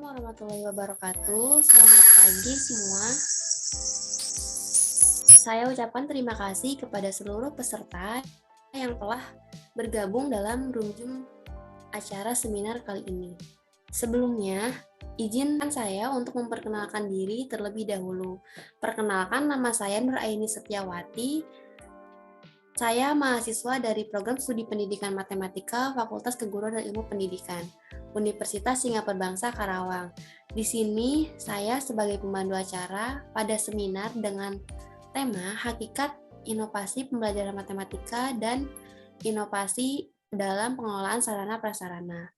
warahmatullahi wabarakatuh. Selamat pagi semua. Saya ucapkan terima kasih kepada seluruh peserta yang telah bergabung dalam Room acara seminar kali ini. Sebelumnya, izinkan saya untuk memperkenalkan diri terlebih dahulu. Perkenalkan, nama saya Nur Aini Setiawati. Saya mahasiswa dari Program Studi Pendidikan Matematika Fakultas Keguruan dan Ilmu Pendidikan, Universitas Singapura Bangsa Karawang. Di sini, saya sebagai pemandu acara pada seminar dengan tema Hakikat Inovasi Pembelajaran Matematika dan Inovasi dalam Pengelolaan Sarana Prasarana.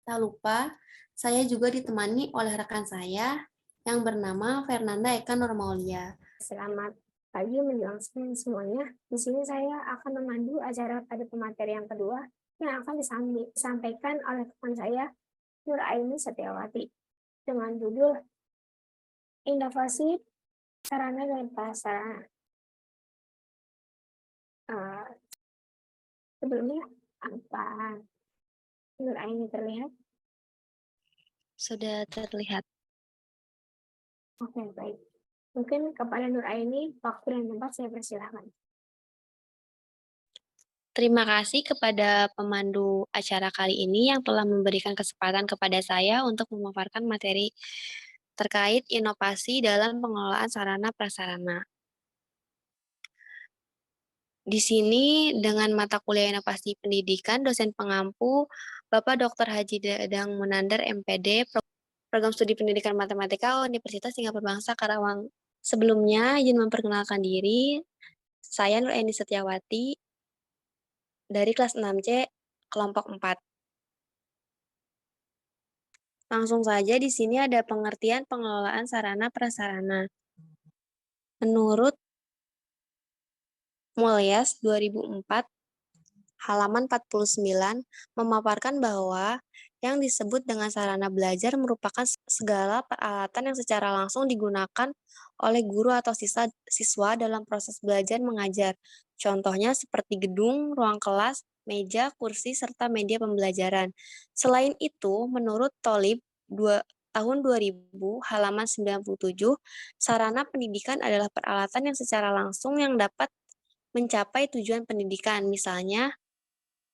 Tak lupa, saya juga ditemani oleh rekan saya yang bernama Fernanda Eka Nurmaulia. Selamat pagi menjelang siang semuanya. Di sini saya akan memandu acara pada pemateri yang kedua yang akan disampaikan oleh teman saya, Nur Aini Setiawati, dengan judul Inovasi Sarana dan Prasarana. Sebelumnya, apa Nur Aini terlihat? Sudah terlihat. Oke, baik. Mungkin kepada Nur Aini, waktu dan tempat saya persilahkan. Terima kasih kepada pemandu acara kali ini yang telah memberikan kesempatan kepada saya untuk memaparkan materi terkait inovasi dalam pengelolaan sarana prasarana. Di sini dengan mata kuliah inovasi pendidikan, dosen pengampu Bapak Dr. Haji Dadang Munandar MPD, Program Studi Pendidikan Matematika Universitas Singapura Bangsa Karawang. Sebelumnya, izin memperkenalkan diri, saya Nur Aini Setiawati dari kelas 6C kelompok 4. Langsung saja di sini ada pengertian pengelolaan sarana prasarana. Menurut Mulyas 2004 halaman 49 memaparkan bahwa yang disebut dengan sarana belajar merupakan segala peralatan yang secara langsung digunakan oleh guru atau siswa dalam proses belajar mengajar. Contohnya seperti gedung, ruang kelas, meja, kursi, serta media pembelajaran. Selain itu, menurut Tholib tahun 2000 halaman 97, sarana pendidikan adalah peralatan yang secara langsung yang dapat mencapai tujuan pendidikan, misalnya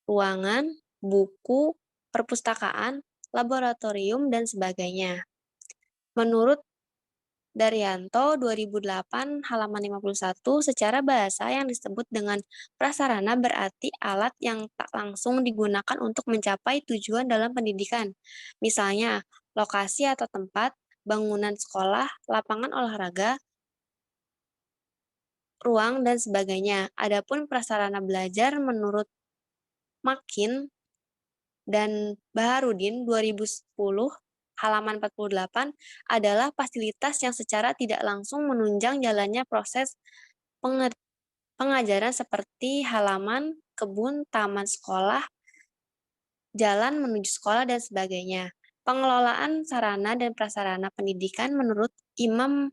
ruangan, buku, perpustakaan, laboratorium, dan sebagainya. Menurut Daryanto 2008 halaman 51, secara bahasa yang disebut dengan prasarana berarti alat yang tak langsung digunakan untuk mencapai tujuan dalam pendidikan. Misalnya, lokasi atau tempat, bangunan sekolah, lapangan olahraga, ruang, dan sebagainya. Adapun prasarana belajar menurut Makin dan Baharudin 2010 halaman 48 adalah fasilitas yang secara tidak langsung menunjang jalannya proses pengajaran seperti halaman, kebun, taman sekolah, jalan menuju sekolah, dan sebagainya. Pengelolaan sarana dan prasarana pendidikan menurut Imam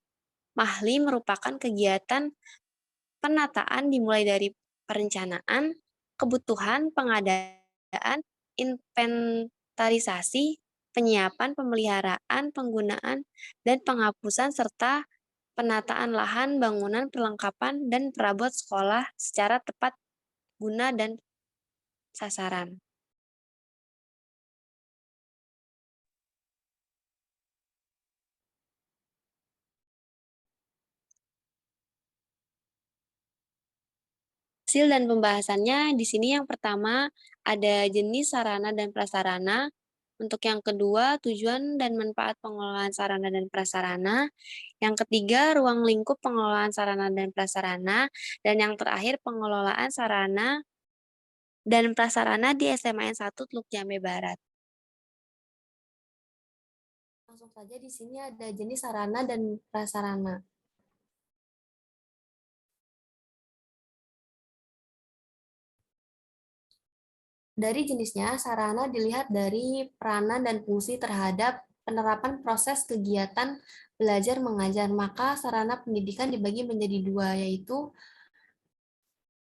Mahli merupakan kegiatan penataan dimulai dari perencanaan, kebutuhan, pengadaan, inventarisasi, penyiapan, pemeliharaan, penggunaan, dan penghapusan, serta penataan lahan, bangunan, perlengkapan, dan perabot sekolah secara tepat guna dan sasaran. Hasil dan pembahasannya di sini yang pertama ada jenis sarana dan prasarana. Untuk yang kedua, tujuan dan manfaat pengelolaan sarana dan prasarana. Yang ketiga, ruang lingkup pengelolaan sarana dan prasarana. Dan yang terakhir, pengelolaan sarana dan prasarana di SMAN 1 Teluk Jambe Barat. Langsung saja di sini ada jenis sarana dan prasarana. Dari jenisnya, sarana dilihat dari peranan dan fungsi terhadap penerapan proses kegiatan belajar mengajar. Maka sarana pendidikan dibagi menjadi dua, yaitu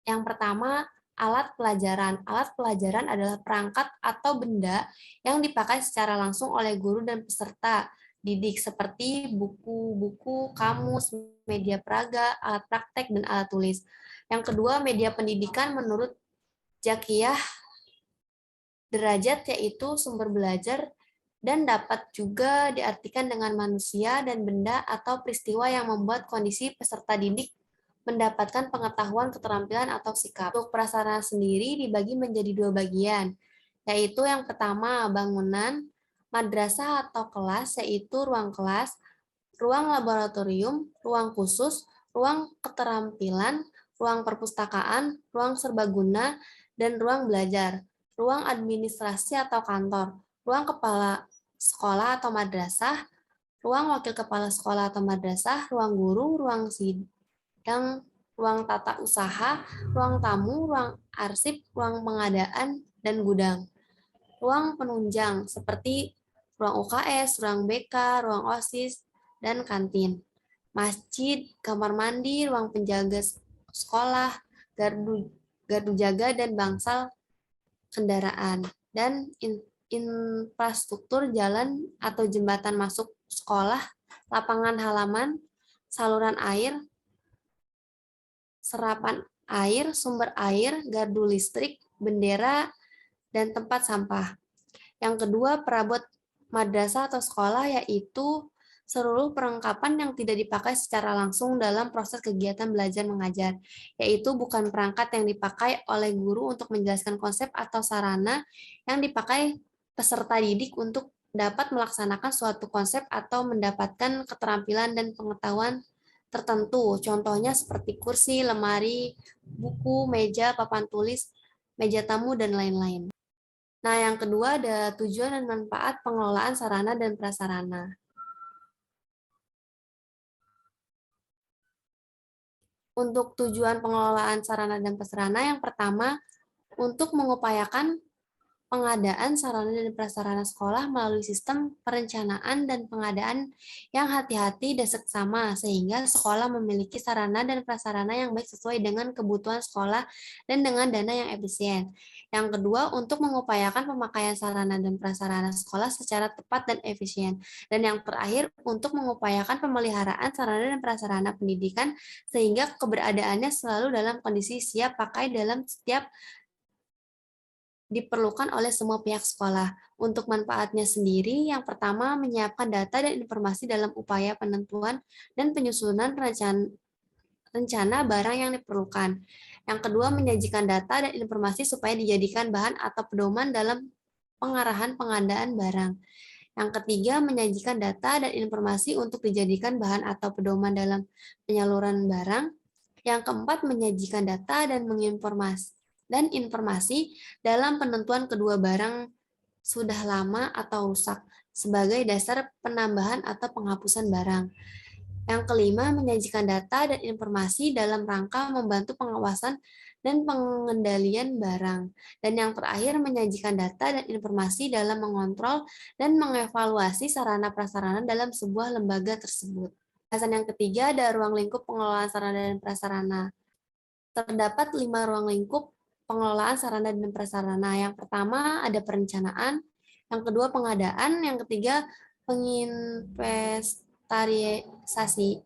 yang pertama alat pelajaran. Alat pelajaran adalah perangkat atau benda yang dipakai secara langsung oleh guru dan peserta didik seperti buku-buku, kamus, media peraga, alat praktek, dan alat tulis. Yang kedua, media pendidikan menurut Jakiyah derajat yaitu sumber belajar dan dapat juga diartikan dengan manusia dan benda atau peristiwa yang membuat kondisi peserta didik mendapatkan pengetahuan, keterampilan, atau sikap. Untuk prasarana sendiri dibagi menjadi dua bagian, yaitu yang pertama bangunan, madrasah atau kelas, yaitu ruang kelas, ruang laboratorium, ruang khusus, ruang keterampilan, ruang perpustakaan, ruang serbaguna, dan ruang belajar, ruang administrasi atau kantor, ruang kepala sekolah atau madrasah, ruang wakil kepala sekolah atau madrasah, ruang guru, ruang sidang, ruang tata usaha, ruang tamu, ruang arsip, ruang pengadaan, dan gudang. Ruang penunjang seperti ruang UKS, ruang BK, ruang OSIS, dan kantin. Masjid, kamar mandi, ruang penjaga sekolah, gardu jaga, dan bangsal kendaraan. Dan infrastruktur jalan atau jembatan masuk sekolah, lapangan halaman, saluran air, serapan air, sumber air, gardu listrik, bendera, dan tempat sampah. Yang kedua, perabot madrasah atau sekolah yaitu seluruh perlengkapan yang tidak dipakai secara langsung dalam proses kegiatan belajar mengajar, yaitu bukan perangkat yang dipakai oleh guru untuk menjelaskan konsep atau sarana yang dipakai peserta didik untuk dapat melaksanakan suatu konsep atau mendapatkan keterampilan dan pengetahuan tertentu. Contohnya seperti kursi, lemari, buku, meja, papan tulis, meja tamu, dan lain-lain. Nah, yang kedua ada tujuan dan manfaat pengelolaan sarana dan prasarana. Untuk tujuan pengelolaan sarana dan prasarana, yang pertama, untuk mengupayakan pengadaan sarana dan prasarana sekolah melalui sistem perencanaan dan pengadaan yang hati-hati dan seksama, sehingga sekolah memiliki sarana dan prasarana yang baik sesuai dengan kebutuhan sekolah dan dengan dana yang efisien. Yang kedua, untuk mengupayakan pemakaian sarana dan prasarana sekolah secara tepat dan efisien. Dan yang terakhir, untuk mengupayakan pemeliharaan sarana dan prasarana pendidikan sehingga keberadaannya selalu dalam kondisi siap pakai dalam setiap diperlukan oleh semua pihak sekolah. Untuk manfaatnya sendiri, yang pertama menyiapkan data dan informasi dalam upaya penentuan dan penyusunan rencana barang yang diperlukan. Yang kedua, menyajikan data dan informasi supaya dijadikan bahan atau pedoman dalam pengarahan pengadaan barang. Yang ketiga, menyajikan data dan informasi untuk dijadikan bahan atau pedoman dalam penyaluran barang. Yang keempat, menyajikan data dan informasi dalam penentuan kedua barang sudah lama atau rusak sebagai dasar penambahan atau penghapusan barang. Yang kelima, menyajikan data dan informasi dalam rangka membantu pengawasan dan pengendalian barang. Dan yang terakhir, menyajikan data dan informasi dalam mengontrol dan mengevaluasi sarana prasarana dalam sebuah lembaga tersebut. Bahasan yang ketiga ada ruang lingkup pengelolaan sarana dan prasarana. Terdapat 5 ruang lingkup pengelolaan sarana dan prasarana. Yang pertama ada perencanaan, yang kedua pengadaan, yang ketiga penginventarisasi,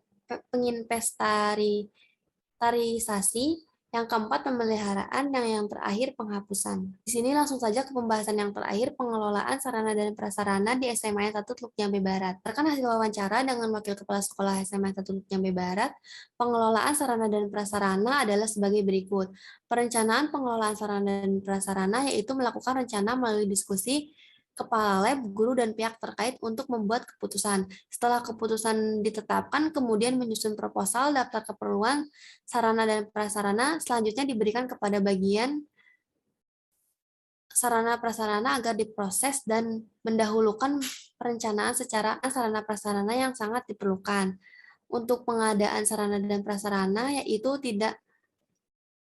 yang keempat pemeliharaan, dan yang terakhir penghapusan. Di sini langsung saja ke pembahasan yang terakhir, pengelolaan sarana dan prasarana di SMA 1 Teluk Jambe Barat. Berdasarkan hasil wawancara dengan Wakil Kepala Sekolah SMA 1 Teluk Jambe Barat, pengelolaan sarana dan prasarana adalah sebagai berikut. Perencanaan pengelolaan sarana dan prasarana yaitu melakukan rencana melalui diskusi kepala lab, guru, dan pihak terkait untuk membuat keputusan. Setelah keputusan ditetapkan, kemudian menyusun proposal, daftar keperluan, sarana dan prasarana, selanjutnya diberikan kepada bagian sarana prasarana agar diproses dan mendahulukan perencanaan secara sarana prasarana yang sangat diperlukan. Untuk pengadaan sarana dan prasarana, yaitu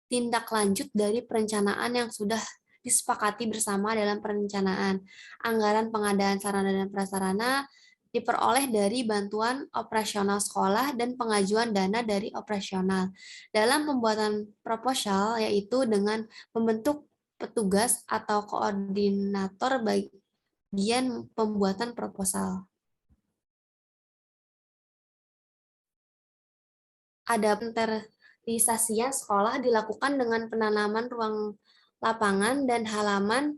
tindak lanjut dari perencanaan yang sudah disepakati bersama dalam perencanaan. Anggaran pengadaan sarana dan prasarana diperoleh dari bantuan operasional sekolah dan pengajuan dana dari operasional. Dalam pembuatan proposal, yaitu dengan membentuk petugas atau koordinator bagian pembuatan proposal. Ada inventarisasian sekolah dilakukan dengan penanaman ruang lapangan dan halaman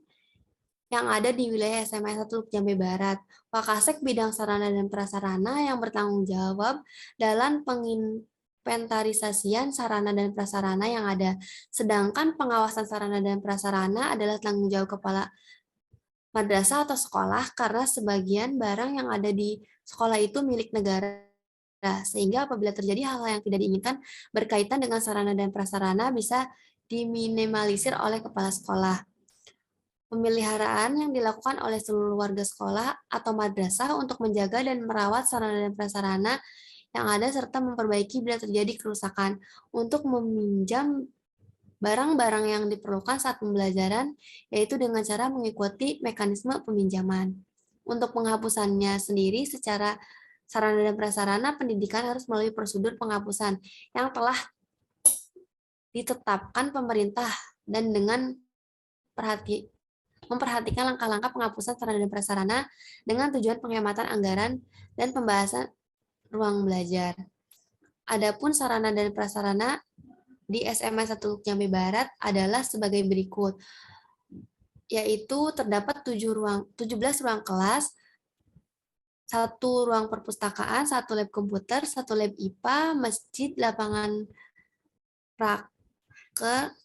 yang ada di wilayah SMA 1 Jambi Barat. Wakasek bidang sarana dan prasarana yang bertanggung jawab dalam penginventarisasian sarana dan prasarana yang ada. Sedangkan pengawasan sarana dan prasarana adalah tanggung jawab kepala madrasah atau sekolah karena sebagian barang yang ada di sekolah itu milik negara. Sehingga apabila terjadi hal-hal yang tidak diinginkan berkaitan dengan sarana dan prasarana bisa diminimalisir oleh kepala sekolah. Pemeliharaan yang dilakukan oleh seluruh warga sekolah atau madrasah untuk menjaga dan merawat sarana dan prasarana yang ada serta memperbaiki bila terjadi kerusakan untuk meminjam barang-barang yang diperlukan saat pembelajaran, yaitu dengan cara mengikuti mekanisme peminjaman. Untuk penghapusannya sendiri secara sarana dan prasarana pendidikan harus melalui prosedur penghapusan yang telah ditetapkan pemerintah dan dengan memperhatikan langkah-langkah penghapusan sarana dan prasarana dengan tujuan penghematan anggaran dan pembahasan ruang belajar. Adapun sarana dan prasarana di SMA 1 Jambi Barat adalah sebagai berikut, yaitu terdapat 17 ruang kelas, 1 ruang perpustakaan, 1 lab komputer, 1 lab IPA, masjid, lapangan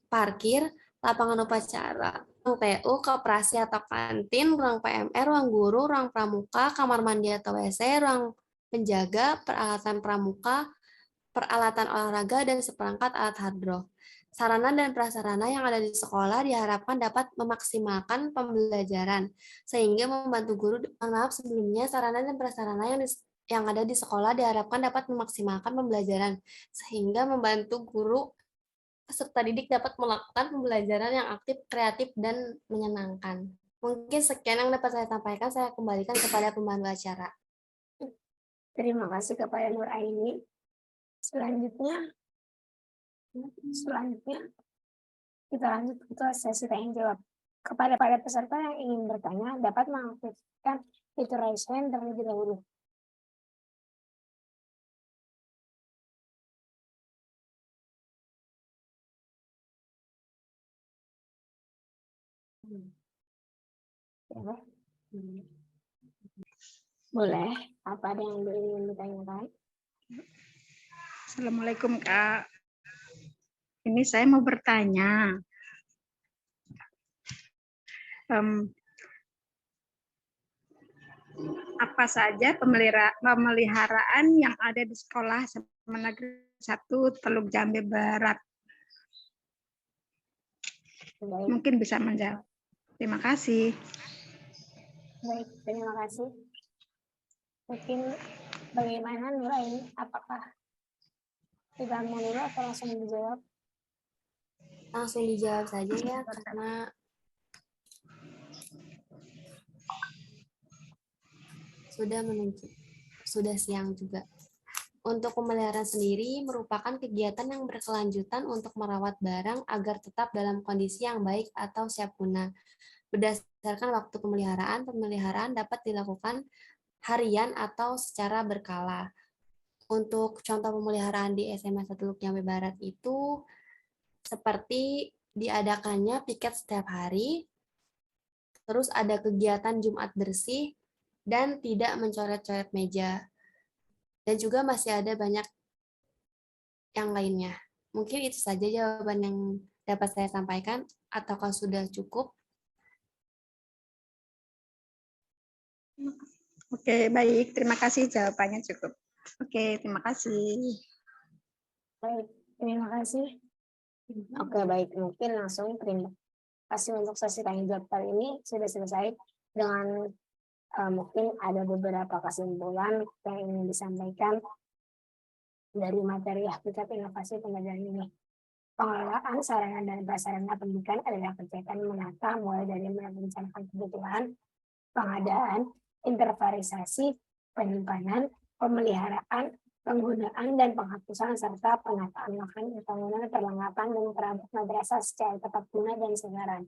parkir, lapangan upacara, ruang TU, koperasi atau kantin, ruang PMR, ruang guru, ruang pramuka, kamar mandi atau WC, ruang penjaga, peralatan pramuka, peralatan olahraga, dan seperangkat alat hardrock. Sarana dan prasarana yang ada di sekolah diharapkan dapat memaksimalkan pembelajaran, sehingga membantu guru, maaf sebelumnya, sarana dan prasarana yang ada di sekolah diharapkan dapat memaksimalkan pembelajaran, sehingga membantu guru peserta didik dapat melakukan pembelajaran yang aktif, kreatif, dan menyenangkan. Mungkin sekian yang dapat saya sampaikan, saya kembalikan kepada pemandu acara. Terima kasih kepada Nur Aini. Selanjutnya kita lanjut ke sesi tanya jawab. Kepada para peserta yang ingin bertanya dapat mengaktifkan fitur raise hand terlebih dahulu. Boleh, apa ada yang ingin ditanyakan? Assalamualaikum Kak. Ini saya mau bertanya. Apa saja pemeliharaan yang ada di sekolah SMA Negeri 1 Teluk Jambi Barat? Baik. Mungkin bisa menjawab. Terima kasih. Baik, terima kasih. Mungkin bagaimana Nur Aini? Apakah tidak mau dulu atau langsung dijawab? Langsung dijawab saja ya, karena sudah siang juga. Untuk pemeliharaan sendiri merupakan kegiatan yang berkelanjutan untuk merawat barang agar tetap dalam kondisi yang baik atau siap guna. Berdasarkan waktu pemeliharaan dapat dilakukan harian atau secara berkala. Untuk contoh pemeliharaan di SMA 1 Jambi Barat itu seperti diadakannya piket setiap hari, terus ada kegiatan Jumat bersih, dan tidak mencoret-coret meja. Dan juga masih ada banyak yang lainnya. Mungkin itu saja jawaban yang dapat saya sampaikan, ataukah sudah cukup? Oke, baik. Terima kasih jawabannya cukup. Oke, terima kasih. Baik, terima kasih. Oke, baik. Mungkin langsung terima kasih untuk sesi tanya jawab kali ini sudah selesai dengan mungkin ada beberapa kesimpulan yang ingin disampaikan dari materi hakikat inovasi pembelajaran ini. Pengelolaan sarana dan prasarana pendidikan adalah kegiatan menata mulai dari merencanakan kebutuhan, pengadaan, intervarisasi, penyimpanan, pemeliharaan, penggunaan dan penghapusan serta penataan lahan bangunan perlengkapan dan perabot madrasah secara tepat guna dan segaran.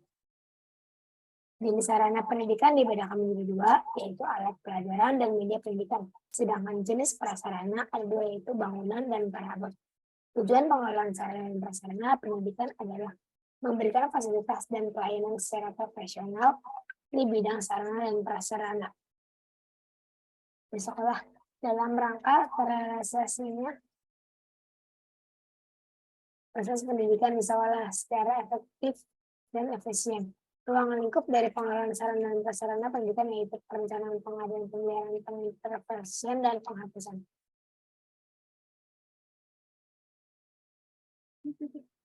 Jenis sarana pendidikan dibedakan menjadi dua, yaitu alat pelajaran dan media pendidikan. Sedangkan jenis prasarana ada dua, yaitu bangunan dan perabot. Tujuan pengelolaan sarana dan prasarana pendidikan adalah memberikan fasilitas dan pelayanan secara profesional di bidang sarana dan prasarana di sekolah dalam rangka terrealisasinya proses pendidikan di sekolah secara efektif dan efisien. Ruang lingkup dari pengelolaan sarana dan prasarana pendidikan yaitu perencanaan, pengadaan, pemeliharaan, pengintervensian, dan penghapusan.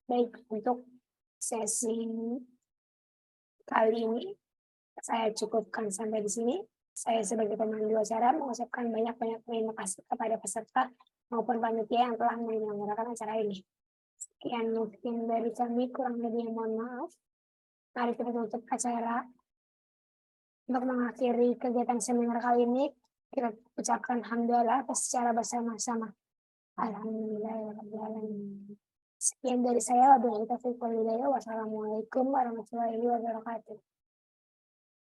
Baik, untuk sesi kali ini saya cukupkan sampai di sini. Saya sebagai pemandu acara mengucapkan banyak-banyak terima kasih kepada peserta maupun panitia yang telah menyelenggarakan acara ini. Sekian mungkin dari kami, kurang lebih mohon maaf. Mari kita tutup acara. Untuk mengakhiri kegiatan seminar kali ini, kita ucapkan hamdalah secara bersama-sama. Alhamdulillahirrahmanirrahim. Sekian dari saya, wabillahi taufiq wal hidayah. Wassalamualaikum warahmatullahi wabarakatuh.